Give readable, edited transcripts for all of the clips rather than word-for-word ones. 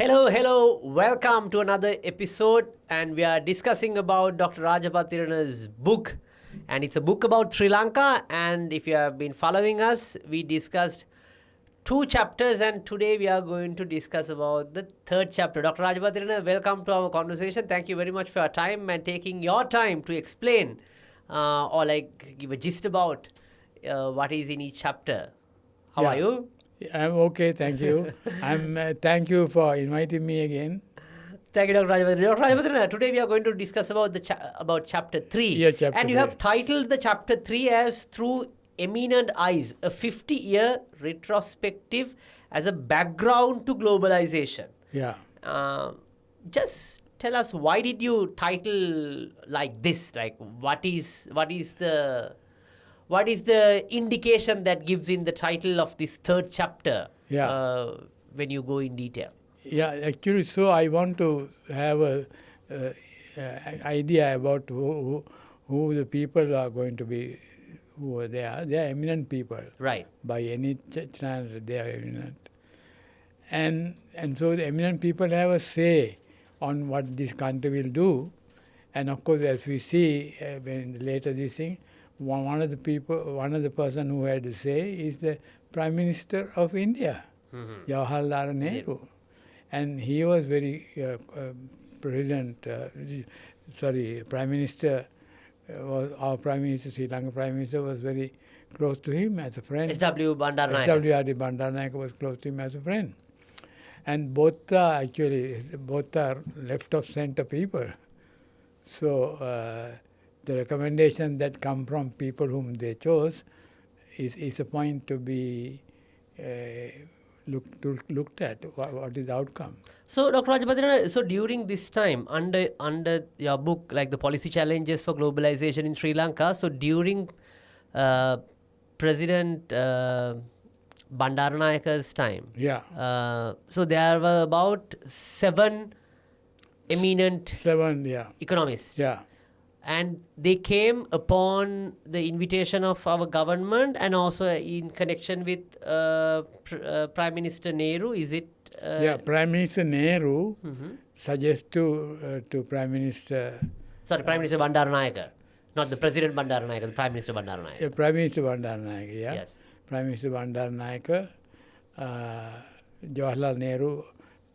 Hello. Welcome to another episode, and we are discussing about Dr. Rajapatirana's book, and it's a book about Sri Lanka. And if you have been following us, we discussed 2 chapters, and today we are going to discuss about the 3rd chapter. Dr. Rajapatirana, welcome to our conversation. Thank you very much for your time and taking your time to explain or give a gist about what is in each chapter. How are you? I'm okay, thank you. Thank you for inviting me again. Thank you, Dr. Rajapatirana. Dr. Rajapatirana, today we are going to discuss about about chapter 3. Yeah, chapter and you 3. have titled the chapter 3 as Through Eminent Eyes, a 50-year retrospective as a background to globalization. Yeah. Just tell us, why did you title like this? Like, what is the indication that gives in the title of this 3rd chapter? Yeah. When you go in detail. Yeah, actually, so I want to have a idea about who the people are going to be, who they are. They are eminent people. Right. By any standard, they are eminent. And so the eminent people have a say on what this country will do. And of course, as we see when later this thing, one of the person who had to say is the Prime Minister of India, Jawaharlal Nehru. And he was very Prime Minister, our Prime Minister, Sri Lanka Prime Minister was very close to him as a friend. S.W. Bandaranaike. S.W.R.D. Bandaranaike was close to him as a friend. And both are left of center people. So the recommendation that come from people whom they chose is a point to be looked at. What is the outcome? So, Dr. Rajapatirana, so during this time, under your book, like the policy challenges for globalization in Sri Lanka, so during President Bandaranaike's time, so there were about 7 eminent economists. Yeah. And they came upon the invitation of our government and also in connection with Prime Minister Nehru. Is it? Prime Minister Nehru suggests to Prime Minister... Sorry, Prime Minister Bandaranaike. Not the President Bandaranaike, the Prime Minister Bandaranaike. Yeah, Prime Minister Bandaranaike, yeah. Yes. Prime Minister Bandaranaike, Jawaharlal Nehru,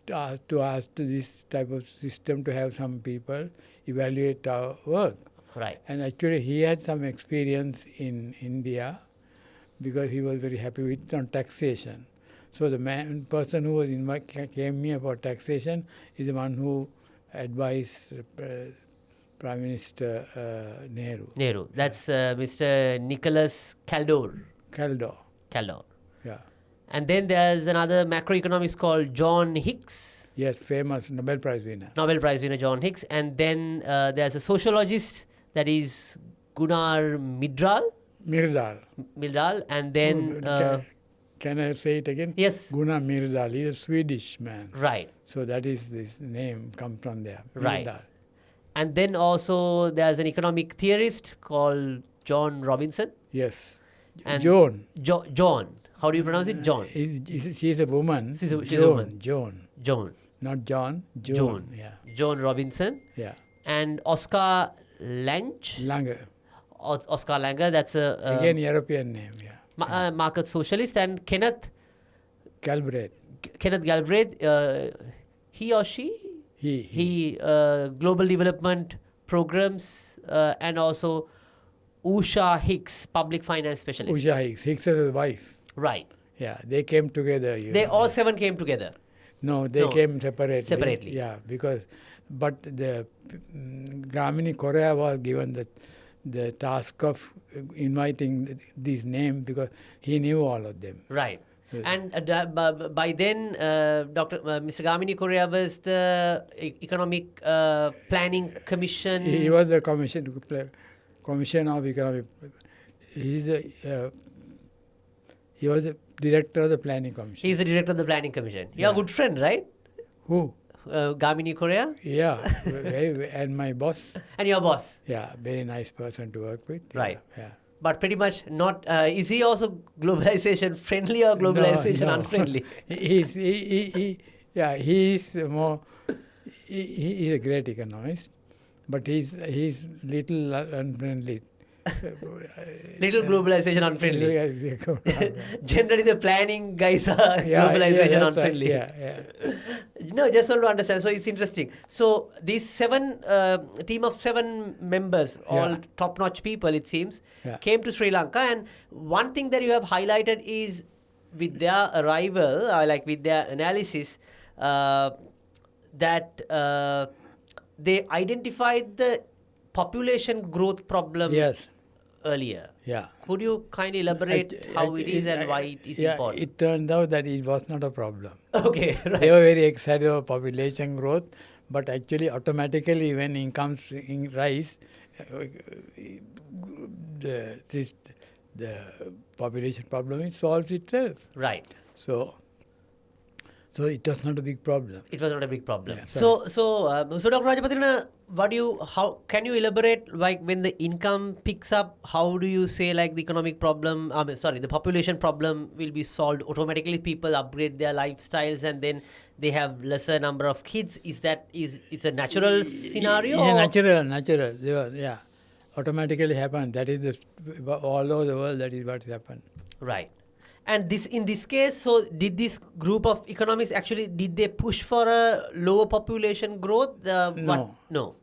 to ask this type of system to have some people evaluate our work. Right. And actually he had some experience in India because he was very happy with on taxation. So the person who was came here for taxation is the one who advised Prime Minister Nehru. That's Mr. Nicholas Kaldor. Yeah. And then there's another macroeconomist called John Hicks. Yes, famous Nobel Prize winner. John Hicks. And then there's a sociologist that is Gunnar Myrdal. And then... can I say it again? Yes. Gunnar Myrdal. He's a Swedish man. Right. So that is this name comes from there. Right. Myrdal. And then also there's an economic theorist called John Robinson. Yes. And Joan. John. How do you pronounce it? John. She's a woman. She's a woman. Joan. Not John. Joan. Yeah. John Robinson. Yeah. And Oscar Lange. Oscar Lange. That's a again European name. Yeah. Market socialist. And Kenneth Galbraith. He or she. He global development programs and also Usha Hicks, public finance specialist. Usha Hicks. Hicks is his wife. Right. Yeah, they came together. All 7 came together. No, they came separately. Yeah, but the Gamini Korea was given the task of inviting these names because he knew all of them. Right. And by then, Mr. Gamini Korea was the Economic Planning Commission. He was the Commission of Economic. He was the director of the Planning Commission. He's the director of the Planning Commission. You're a good friend, right? Who? Gamini Korea? Yeah, and my boss. And your boss? Yeah, very nice person to work with. Right. Yeah. But pretty much not. Is he also globalization friendly or globalization unfriendly? Yeah, he is more. He is a great economist, but he's little unfriendly. Little globalization unfriendly. Yeah, Generally, the planning guys are globalization that's right. unfriendly. Yeah. No, just want to understand. So it's interesting. So these team of 7 members, all Yeah. top-notch people, it seems, Yeah. came to Sri Lanka. And one thing that you have highlighted is with their arrival, like with their analysis, that they identified the population growth problem Yes. earlier. Yeah. Could you kindly elaborate how it is and why it is important? It turned out that it was not a problem. Okay, right. They were very excited about population growth, but actually automatically when incomes rise, the population problem solves itself. Right. So it was not a big problem. It was not a big problem. Yeah, so Dr. Rajapatrina, how can you elaborate, like when the income picks up, how do you say like the economic problem, the population problem will be solved automatically? People upgrade their lifestyles and then they have lesser number of kids. It's a natural scenario? It's natural. They were, automatically happen. That is all over the world. That is what happened. Right. And in this case, so did this group of economists actually, did they push for a lower population growth? No.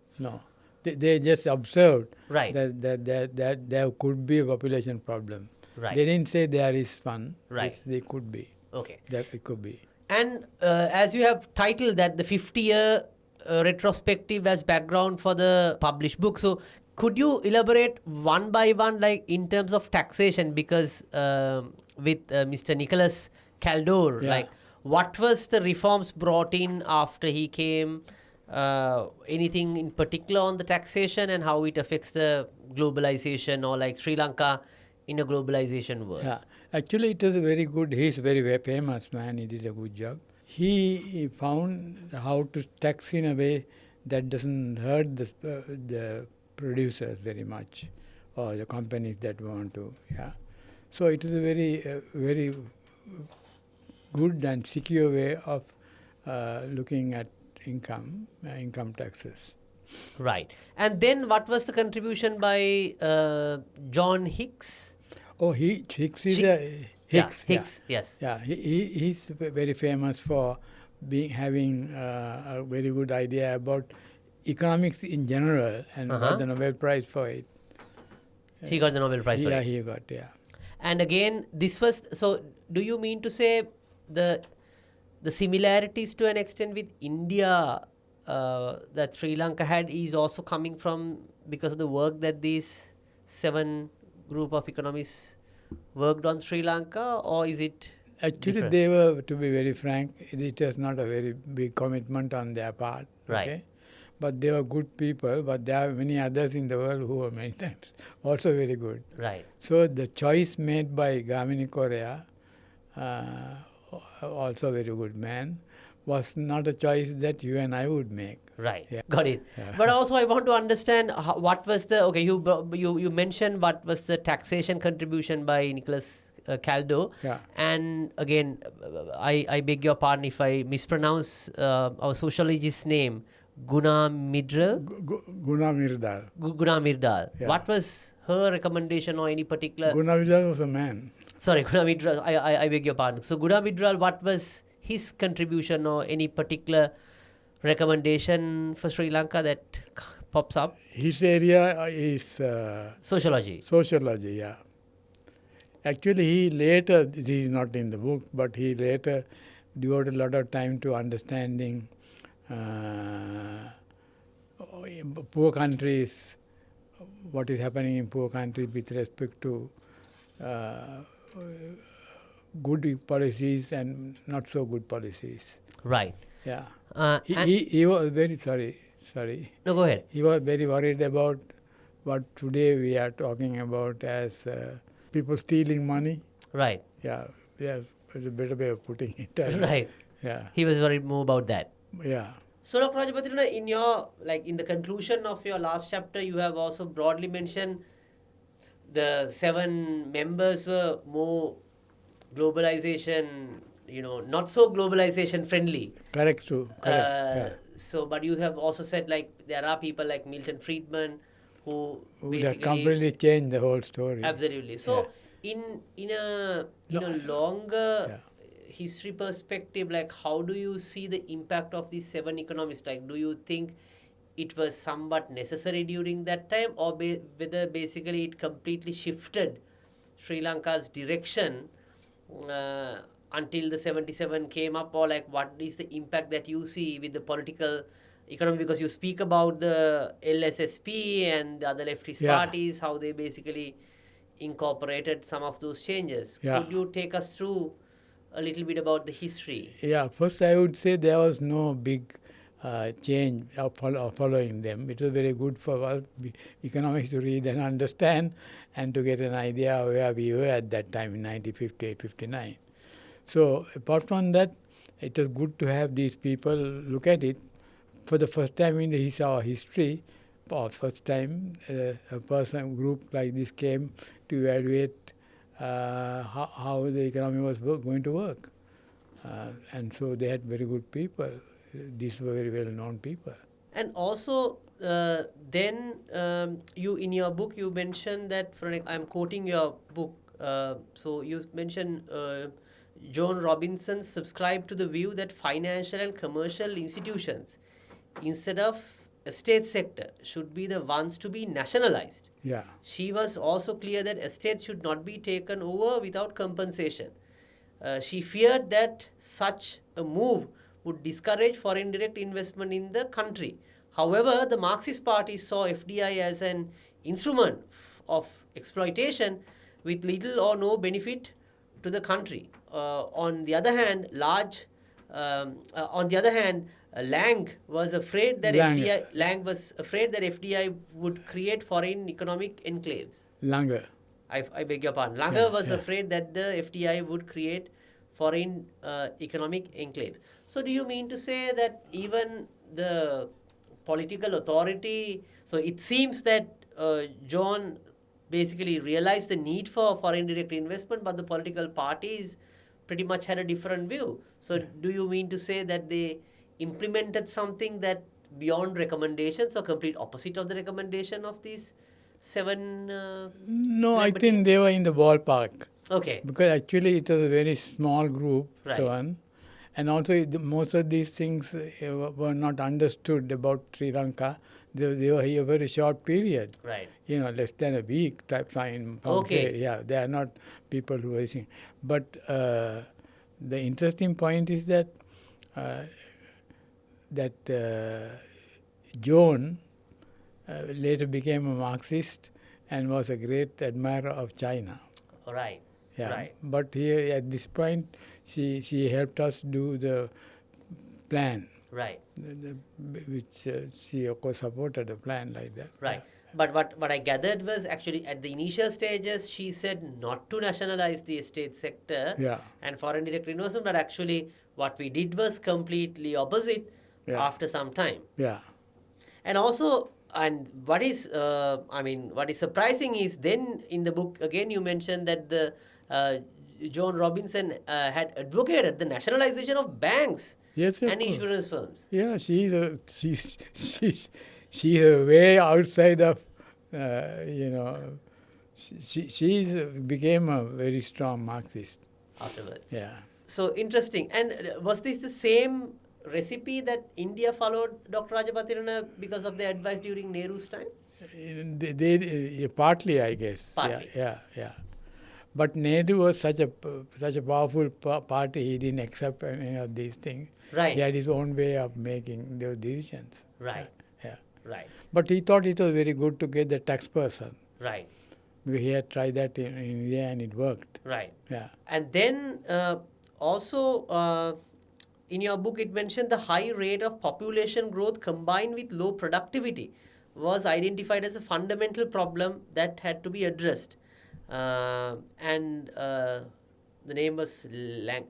They just observed Right. that there could be a population problem. Right. They didn't say there is one. Right. They could be. Okay. That it could be. And as you have titled that, the 50-year retrospective as background for the published book. So could you elaborate one by one, like in terms of taxation? Because with Mr. Nicholas Caldor, like what was the reforms brought in after he came? Anything in particular on the taxation and how it affects the globalization, or like Sri Lanka in a globalization world? Yeah, actually it was a very good. He's a very, very famous man. He did a good job. He found how to tax in a way that doesn't hurt the producers very much, or the companies that want to. Yeah, so it is a very good and secure way of looking at income taxes. Right. And then what was the contribution by John Hicks? Oh, Hicks is Hicks, yes. Yeah, he's very famous for having a very good idea about economics in general, and got the Nobel Prize for it. He got the Nobel Prize for it. Yeah, he got, And again, this was, so do you mean to say the similarities to an extent with India that Sri Lanka had is also coming from because of the work that these 7 group of economists worked on Sri Lanka, or is it actually different? They were, to be very frank, it was not a very big commitment on their part. Right. Okay? But they were good people, but there are many others in the world who were many times also very good. Right. So the choice made by Gamini Korea, also very good man, was not a choice that you and I would make. Right. Yeah. Got it. Yeah. But also I want to understand what was the, you mentioned what was the taxation contribution by Nicholas Caldor. Yeah. And again, I beg your pardon if I mispronounce our sociologist's name, Guna Midral. Guna Mirdal. Guna Mirdal. Yeah. What was her recommendation or any particular? Guna Mirdal was a man. Sorry, Guna Midral. I beg your pardon. So Guna Midral, what was his contribution or any particular recommendation for Sri Lanka that pops up? His area is Sociology. Sociology, yeah. Actually, he later, this is not in the book, but he later devoted a lot of time to understanding poor countries, what is happening in poor countries with respect to good policies and not so good policies. Right. Yeah. He was very sorry. No, go ahead. He was very worried about what today we are talking about as people stealing money. Right. Yeah, it's a better way of putting it. Right. Yeah. He was worried more about that. Yeah. So, Dr. Rajapatrina, in the conclusion of your last chapter, you have also broadly mentioned the 7 members were more globalization not so globalization friendly. Correct, true. Correct. Yeah. So, but you have also said like there are people like Milton Friedman who Would have basically completely changed the whole story. absolutely. So, in a longer history perspective, like how do you see the impact of these 7 economists? Like, do you think it was somewhat necessary during that time, or whether basically it completely shifted Sri Lanka's direction uh, until the 77 came up, or like what is the impact that you see with the political economy, because you speak about the LSSP and the other leftist parties, how they basically incorporated some of those changes. Could you take us through a little bit about the history? Yeah, first I would say there was no big change of following them. It was very good for us economics to read and understand and to get an idea of where we were at that time in 1958, 59. So apart from that, it was good to have these people look at it. For the first time in our history, for first time a group like this came to evaluate how the economy was going to work. And so they had very good people. These were very well-known people. And also, then you in your book you mentioned that, for like, I'm quoting your book. So you mentioned John Robinson subscribed to the view that financial and commercial institutions, instead of estate sector, should be the ones to be nationalized. Yeah. She was also clear that estates should not be taken over without compensation. She feared that such a move would discourage foreign direct investment in the country. However, the Marxist Party saw FDI as an instrument of exploitation with little or no benefit to the country. On the other hand, Lang was afraid that FDI would create foreign economic enclaves. Langer. I beg your pardon. Langer was afraid that the FDI would create foreign economic enclaves. So do you mean to say that even the political authority, so it seems that John basically realized the need for foreign direct investment, but the political parties pretty much had a different view. So do you mean to say that they implemented something that beyond recommendations or complete opposite of the recommendation of these 7? No, I think they were in the ballpark. Okay. Because actually it was a very small group, Right. and also most of these things were not understood about Sri Lanka. They were here for a short period. Right. Less than a week type time. Okay. Yeah, they are not people who are saying. But the interesting point is that John later became a Marxist and was a great admirer of China. Right. Yeah. Right. But here at this point, she helped us do the plan. Right. Which she of course supported the plan like that. Right. But what I gathered was actually at the initial stages she said not to nationalize the estate sector and foreign direct investment, but actually what we did was completely opposite after some time. Yeah. And also, and what is surprising is then in the book again you mentioned that the John Robinson had advocated the nationalization of banks and insurance firms. Yeah, she's way outside of she became a very strong Marxist afterwards. Yeah. So interesting. And was this the same recipe that India followed, Dr. Rajapatirana, because of their advice during Nehru's time? They partly, I guess. Partly. Yeah. But Nehru was such a powerful party. He didn't accept any of these things. Right. He had his own way of making those decisions. Right. Yeah. Right. But he thought it was very good to get the tax person. Right. Because he had tried that in India and it worked. Right. Yeah. And then also in your book it mentioned the high rate of population growth combined with low productivity was identified as a fundamental problem that had to be addressed. And the name was Langer.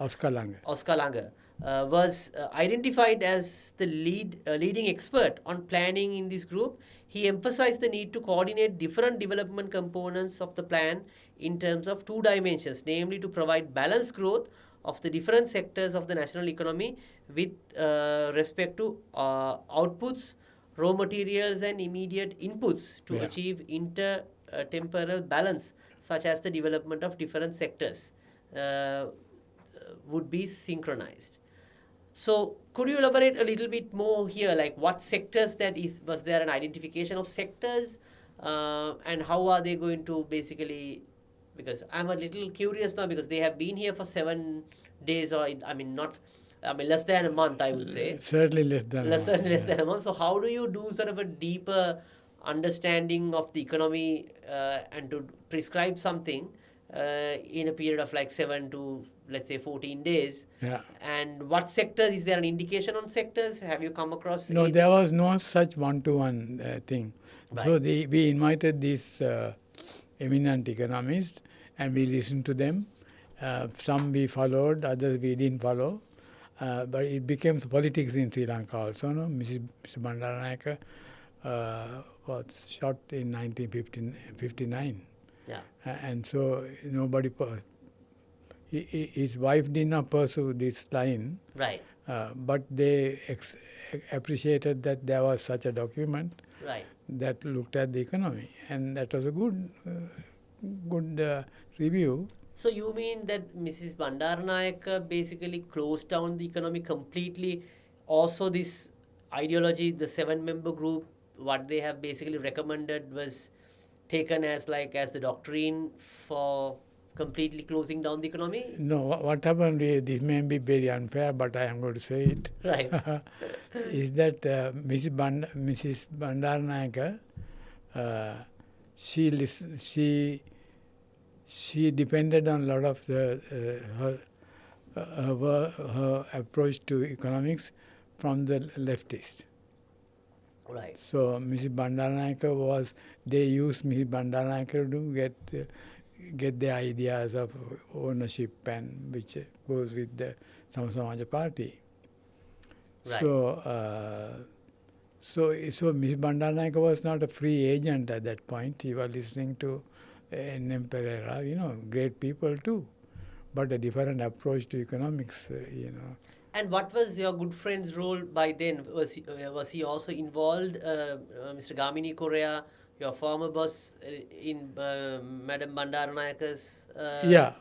Oscar Langer. was identified as the leading expert on planning in this group. He emphasized the need to coordinate different development components of the plan in terms of two dimensions, namely to provide balanced growth of the different sectors of the national economy with respect to outputs, raw materials, and immediate inputs to Yeah. achieve intertemporal balance, such as the development of different sectors would be synchronized. So, could you elaborate a little bit more here, like what sectors that is, was there an identification of sectors, and how are they going to basically, because I'm a little curious now because they have been here for 7 days, or I mean, not, I mean, less than a month, I would say. Certainly less than a Less month. than, less than a month. So, how do you do sort of a deeper understanding of the economy and to prescribe something in a period of like 7 to let's say 14 days? Yeah. And what sectors, is there an indication on sectors? Have you come across No, any? there was no such one-to-one thing. So Right. we invited these eminent economists and we listened to them. Some we followed, others we didn't follow. But it became politics in Sri Lanka also. No? Mr. Bandaranaike was shot in 1959. Yeah. And so nobody, his wife did not pursue this line. Right. But they appreciated that there was such a document Right. that looked at the economy, and that was a good review. So you mean that Mrs. Bandaranaike basically closed down the economy completely? Also, this ideology, the 7-member group, what they have basically recommended was taken as like as the doctrine for completely closing down the economy? No, what happened, this may be very unfair, but I am going to say it, Right. is that Mrs. Bandaranaike, she depended on a lot of her approach to economics from the leftist. Right. So Mrs. Bandaranaike they used Mrs. Bandaranaike to get the ideas of ownership and which goes with the Samsamaja party. Right. So Mrs. Bandaranaike was not a free agent at that point. He was listening to N.M. Pereira, great people too, but a different approach to economics, And what was your good friend's role by then? Was he also involved, Mr. Gamini Korea, your former boss, in Madam Bandaranaike's? Yeah.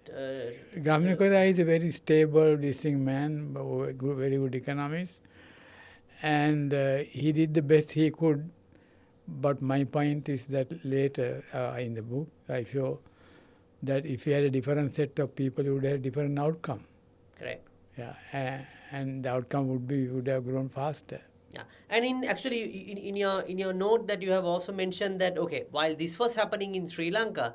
Uh, Gamini Korea is a very stable, decent man, very good economist, and he did the best he could. But my point is that later in the book, I show that if you had a different set of people, you would have a different outcome. Correct. Yeah, and the outcome would have grown faster. Yeah, and in your note that you have also mentioned that okay, while this was happening in Sri Lanka,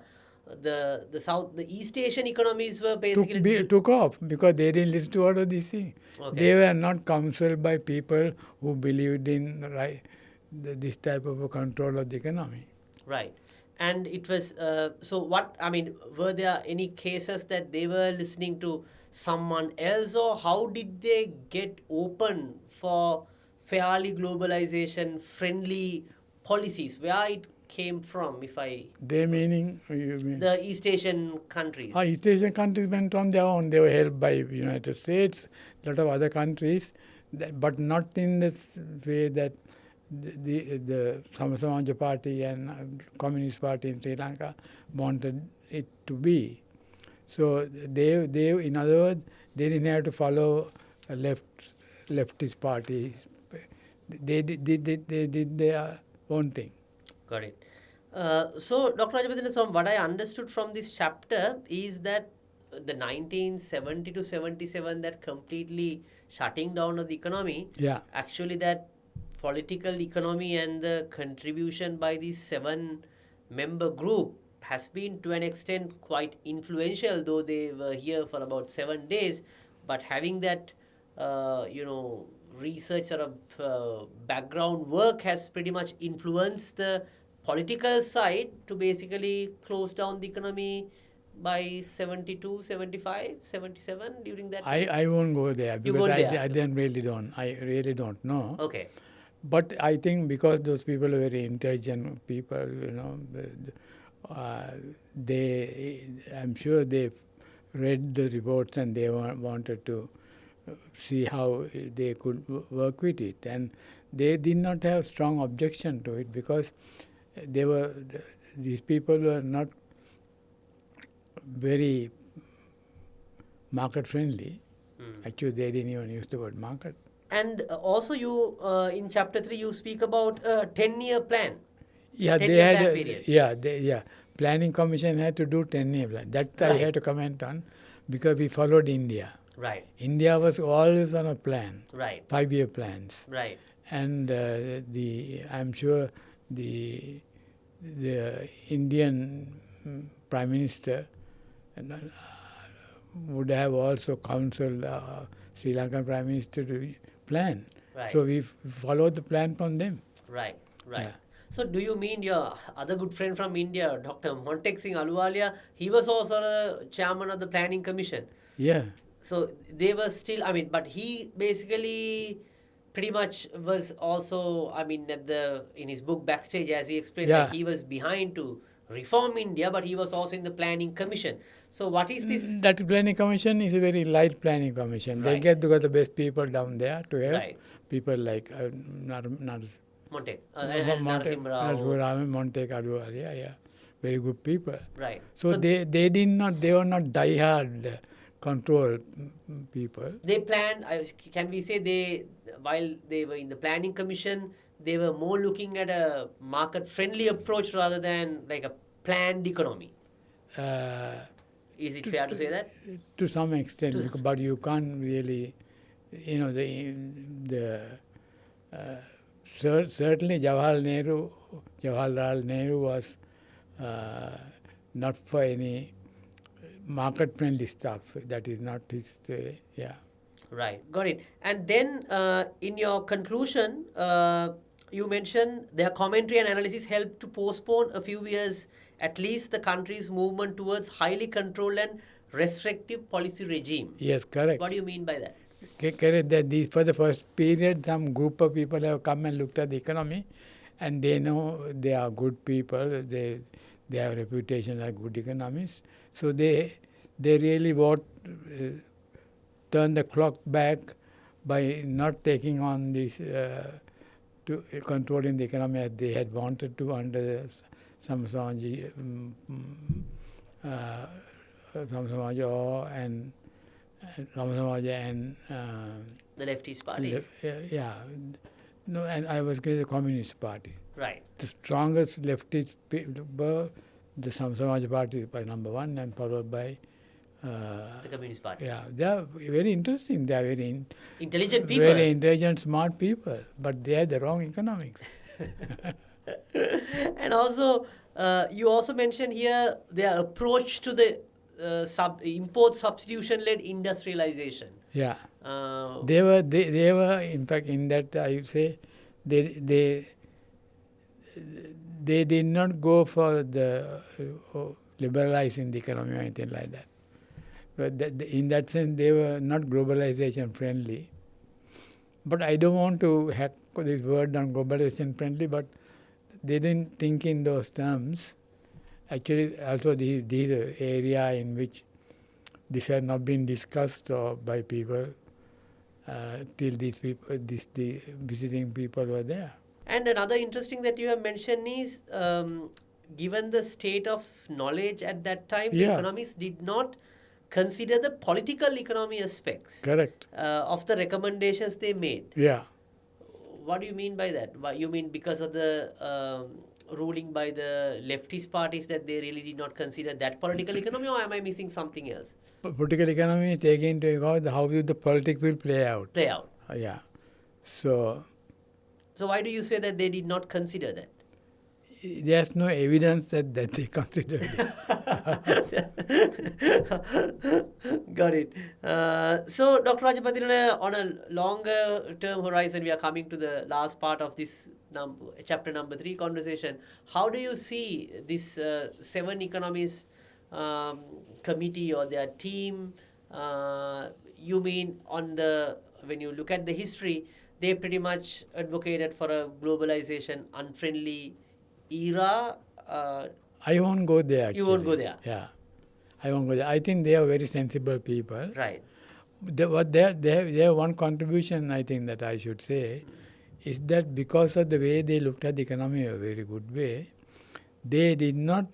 the East Asian economies were basically Took off because they didn't listen to all of these things. Okay. They were not counseled by people who believed in this type of a control of the economy. Right. And it was, so what, I mean, were there any cases that they were listening to someone else, or how did they get open for fairly globalization friendly policies? Where it came from, if I... They meaning, you mean? The East Asian countries. East Asian countries went on their own. They were helped by United States, a lot of other countries, but not in the way that the Samsamaja party and Communist party in Sri Lanka wanted it to be. So they in other words, they didn't have to follow a leftist party. They did their own thing. Got it. So, Dr. Rajapatina's, what I understood from this chapter is that the 1970 to 77, that completely shutting down of the economy, Yeah. actually that political economy and the contribution by the 7-member group has been to an extent quite influential, though they were here for about 7 days. But having that, research sort of background work has pretty much influenced the political side to basically close down the economy by 72, 75, 77 during that time? I won't go there You because won't I, there? I then really don't. I really don't know. Okay. But I think because those people are very intelligent people, I'm sure they read the reports and they wanted to see how they could work with it. And they did not have strong objection to it because these people were not very market friendly. Actually, they didn't even use the word market. And also you, in chapter 3, you speak about a 10-year plan. Yeah, 10-year plan period. Planning Commission had to do 10-year plan. That I Right. had to comment on because we followed India. Right. India was always on a plan, Right. 5-year plans. Right. And I'm sure the Indian Prime Minister would have also counseled Sri Lankan Prime Minister to plan. Right. So we followed the plan from them. Right. Right. Yeah. So do you mean your other good friend from India, Dr. Montek Singh Ahluwalia, he was also the chairman of the Planning Commission? Yeah. So they were still, but he basically pretty much was also, in his book Backstage, as he explained, Yeah. like he was behind to reform India, but he was also in the Planning Commission. So what is this? That planning commission is a very light planning commission. They Right. get the best people down there to help. Right. People like Montek, and Narasimha Rao. Montek, Ahluwalia, yeah, very good people. Right. So they were not diehard control people. They planned, can we say while they were in the Planning Commission, they were more looking at a market-friendly approach rather than like a planned economy. Is it fair to say that? To some extent, but you can't really, certainly Jawaharlal Nehru was not for any market-friendly stuff. That is not his, yeah. Right, got it. And then in your conclusion, you mentioned their commentary and analysis helped to postpone a few years at least the country's movement towards highly controlled and restrictive policy regime. Yes, correct. What do you mean by that? Correct. That for the first period, some group of people have come and looked at the economy, and they know they are good people. They have reputation as good economists. So they really turn the clock back by not taking on this to controlling the economy as they had wanted to under Samsonji and The leftist parties. No, and I was the Communist Party. Right. The strongest leftist were the Samsonji Party by number one, and followed by The Communist Party. yeah, they are very interesting. They are very Intelligent people. very intelligent, smart people, but they have the wrong economics. And also, you also mentioned here their approach to the import substitution-led industrialization. Yeah, Uh, they were in fact in that I say they did not go for the liberalizing the economy or anything like that. But in that sense, they were not globalization friendly. But I don't want to hack this word on globalization friendly, but they didn't think in those terms. Actually, also this is an area in which this had not been discussed by people till the visiting people were there. And another interesting that you have mentioned is, given the state of knowledge at that time, the Yeah. economists did not consider the political economy aspects Correct. of the recommendations they made. Yeah. What do you mean by that? You mean because of the ruling by the leftist parties that they really did not consider that political economy, or am I missing something else? Political economy taking into account how the politics will play out. Play out. Yeah. So So why do you say that they did not consider that? there's no evidence that they considered it. Got it. So, Dr. Rajapatirana, on a longer term horizon, we are coming to the last part of this chapter number 3 conversation. How do you see these 7 economies committee or their team? You mean when you look at the history, they pretty much advocated for a globalization unfriendly era? I won't go there actually. You won't go there. Yeah. I won't go there. I think they are very sensible people. Right. They have one contribution, I think, that I should say, is that because of the way they looked at the economy in a very good way, they did not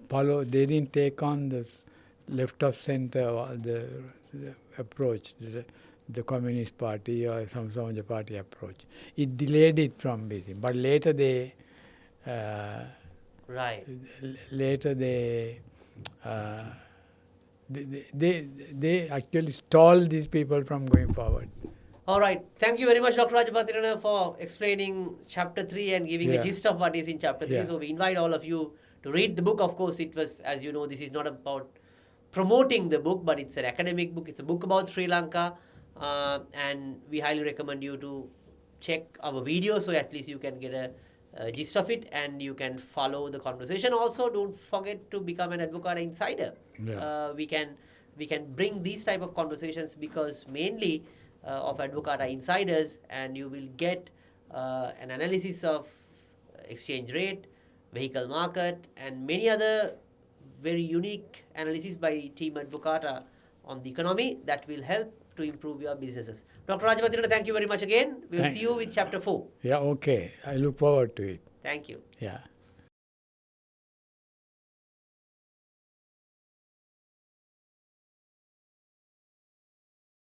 they didn't take on the left of center or the approach, the Communist Party or some of the party approach. It delayed it from being, but later they Right. later they actually stalled these people from going forward. All right. Thank you very much, Dr. Rajapatirana, for explaining chapter 3 and giving a Yeah. gist of what is in chapter 3. Yeah. So we invite all of you to read the book. Of course, it was, as you know, this is not about promoting the book, but it's an academic book. It's a book about Sri Lanka. And we highly recommend you to check our video so at least you can get a gist of it and you can follow the conversation. Also, don't forget to become an Advocata Insider. Yeah. We can bring these type of conversations because mainly of Advocata Insiders, and you will get an analysis of exchange rate, vehicle market, and many other very unique analysis by Team Advocata on the economy that will help to improve your businesses. Dr. Rajapatirana, thank you very much again. We'll see you with chapter 4. Yeah, okay. I look forward to it. Thank you. Yeah.